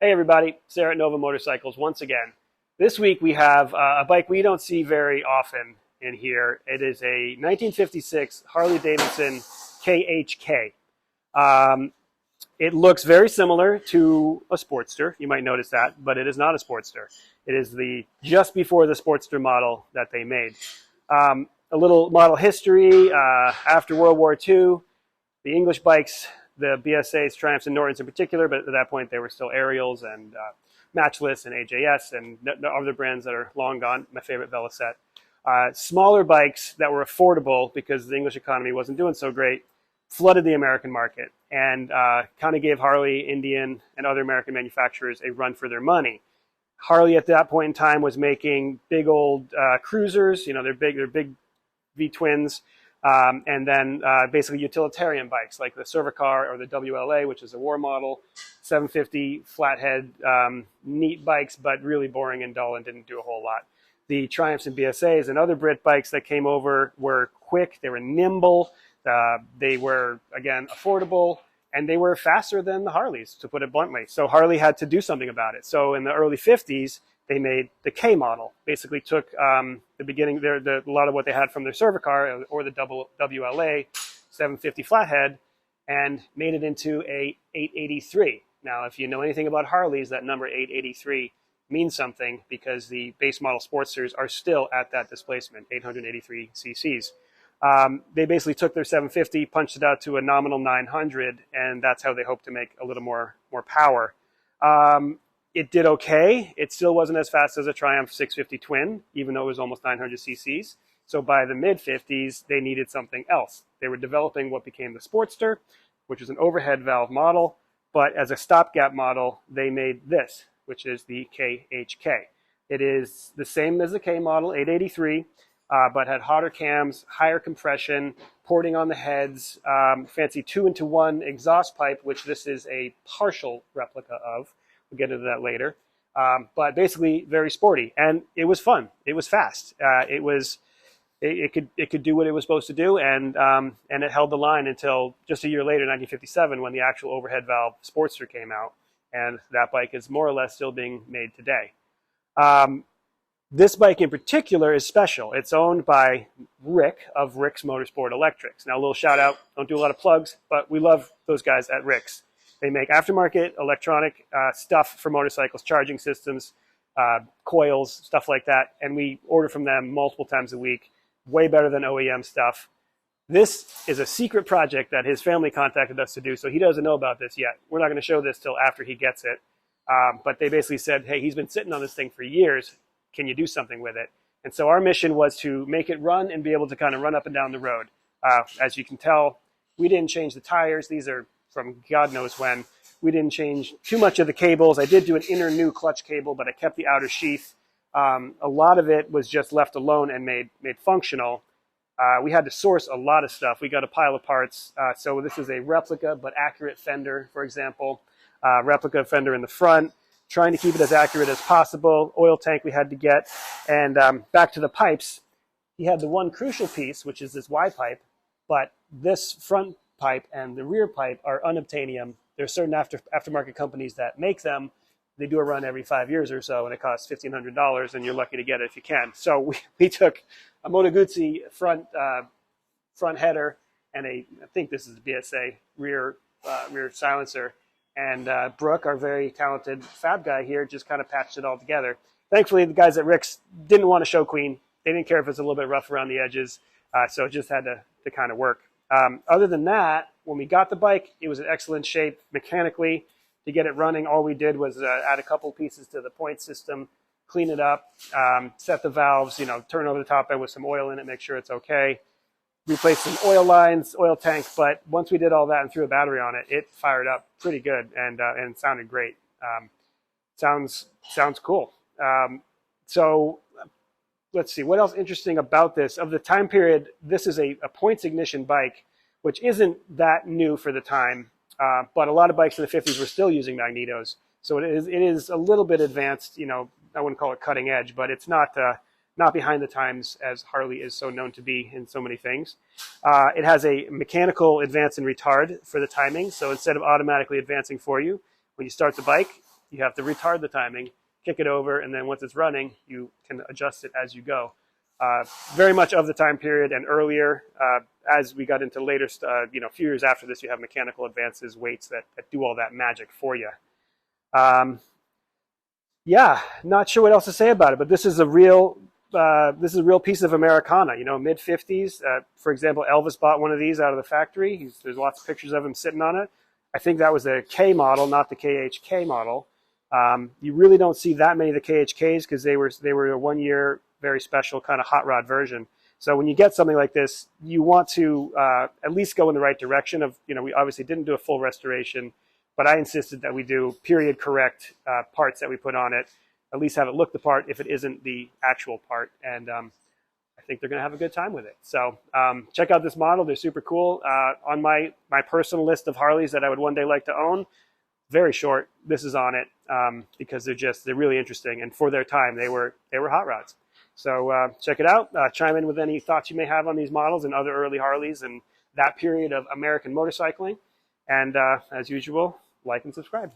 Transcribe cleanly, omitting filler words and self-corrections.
Hey everybody, Sarah at Nova Motorcycles once again. This week we have a bike we don't see very often in here. It is a 1956 Harley Davidson KHK. It looks very similar to a Sportster. You might notice that, but it is not a Sportster. It is the just before the Sportster model that they made. A little model history. After World War II, the English bikes, the BSAs, Triumphs, and Nortons in particular, but at that point they were still Ariels and Matchless and AJS and other brands that are long gone. My favorite Velocet. Smaller bikes that were affordable because the English economy wasn't doing so great flooded the American market and kind of gave Harley, Indian, and other American manufacturers a run for their money. Harley at that point in time was making big old cruisers. You know, they're big V-twins. And then basically utilitarian bikes like the Cervicar or the WLA, which is a war model, 750 flathead, neat bikes, but really boring and dull and didn't do a whole lot. The Triumphs and BSAs and other Brit bikes that came over were quick, they were nimble, they were, again, affordable, and they were faster than the Harleys, to put it bluntly. So Harley had to do something about it. So in the early 50s, they made the K model. Basically took the beginning, a lot of what they had from their Cervicar or the WLA 750 flathead and made it into a 883. Now, if you know anything about Harleys, that number 883 means something because the base model Sportsters are still at that displacement, 883 cc's. They basically took their 750, punched it out to a nominal 900, and that's how they hope to make a little more power. It did okay. It still wasn't as fast as a Triumph 650 twin, even though it was almost 900 cc's. So by the mid-50s, they needed something else. They were developing what became the Sportster, which was an overhead valve model, but as a stopgap model, they made this, which is the KHK. It is the same as the K model, 883, but had hotter cams, higher compression, porting on the heads, fancy 2-into-1 exhaust pipe, which this is a partial replica of. We'll get into that later. But basically very sporty, and it was fun. It was fast. It could do what it was supposed to do, and it held the line until just a year later, 1957, when the actual overhead valve Sportster came out, and that bike is more or less still being made today. This bike in particular is special. It's owned by Rick of Ricks Motorsports Electrics. Now, a little shout out. Don't do a lot of plugs, but we love those guys at Ricks. They make aftermarket electronic stuff for motorcycles, charging systems, coils, stuff like that. And we order from them multiple times a week. Way better than OEM stuff. This is a secret project that his family contacted us to do, so he doesn't know about this yet. We're not going to show this till after he gets it. But they basically said, hey, he's been sitting on this thing for years. Can you do something with it? And so our mission was to make it run and be able to kind of run up and down the road. As you can tell, we didn't change the tires. These are from God knows when. We didn't change too much of the cables. I did do an inner new clutch cable, but I kept the outer sheath. A lot of it was just left alone and made functional. We had to source a lot of stuff. We got a pile of parts. So this is a replica but accurate fender, for example. Replica fender in the front, trying to keep it as accurate as possible. Oil tank we had to get. And back to the pipes, he had the one crucial piece, which is this Y pipe, but this front pipe and the rear pipe are unobtainium. There are certain aftermarket companies that make them. They do a run every 5 years or so, and it costs $1,500, and you're lucky to get it if you can. So we took a Moto Guzzi front header and I think this is a BSA rear silencer. And Brooke, our very talented fab guy here, just kind of patched it all together. Thankfully, the guys at Ricks didn't want to show Queen. They didn't care if it's a little bit rough around the edges, so it just had to kind of work. Other than that, when we got the bike, it was in excellent shape mechanically. To get it running, all we did was add a couple pieces to the point system, clean it up, set the valves, turn over the top end with some oil in it, make sure it's okay. Replace some oil lines, oil tank, but once we did all that and threw a battery on it, it fired up pretty good and sounded great. Sounds cool. So let's see, what else interesting about this? Of the time period, this is a points ignition bike, which isn't that new for the time, but a lot of bikes in the 50s were still using magnetos. So it is a little bit advanced, I wouldn't call it cutting edge, but it's not behind the times as Harley is so known to be in so many things. It has a mechanical advance and retard for the timing. So instead of automatically advancing for you, when you start the bike, you have to retard the timing, kick it over, and then once it's running, you can adjust it as you go. Very much of the time period and earlier. As we got into later, a few years after this, you have mechanical advances, weights that do all that magic for you. Yeah, not sure what else to say about it, but this is a real piece of Americana. Mid 50s. For example, Elvis bought one of these out of the factory. There's lots of pictures of him sitting on it. I think that was a K model, not the KHK model. You really don't see that many of the KHKs because they were a 1 year, very special kind of hot rod version. So when you get something like this, you want to at least go in the right direction of, we obviously didn't do a full restoration, but I insisted that we do period correct parts that we put on it, at least have it look the part if it isn't the actual part. And I think they're going to have a good time with it. So check out this model. They're super cool. On my personal list of Harleys that I would one day like to own, very short, this is on it because they're really interesting. And for their time, they were hot rods. So check it out. Chime in with any thoughts you may have on these models and other early Harleys and that period of American motorcycling. And as usual, like and subscribe.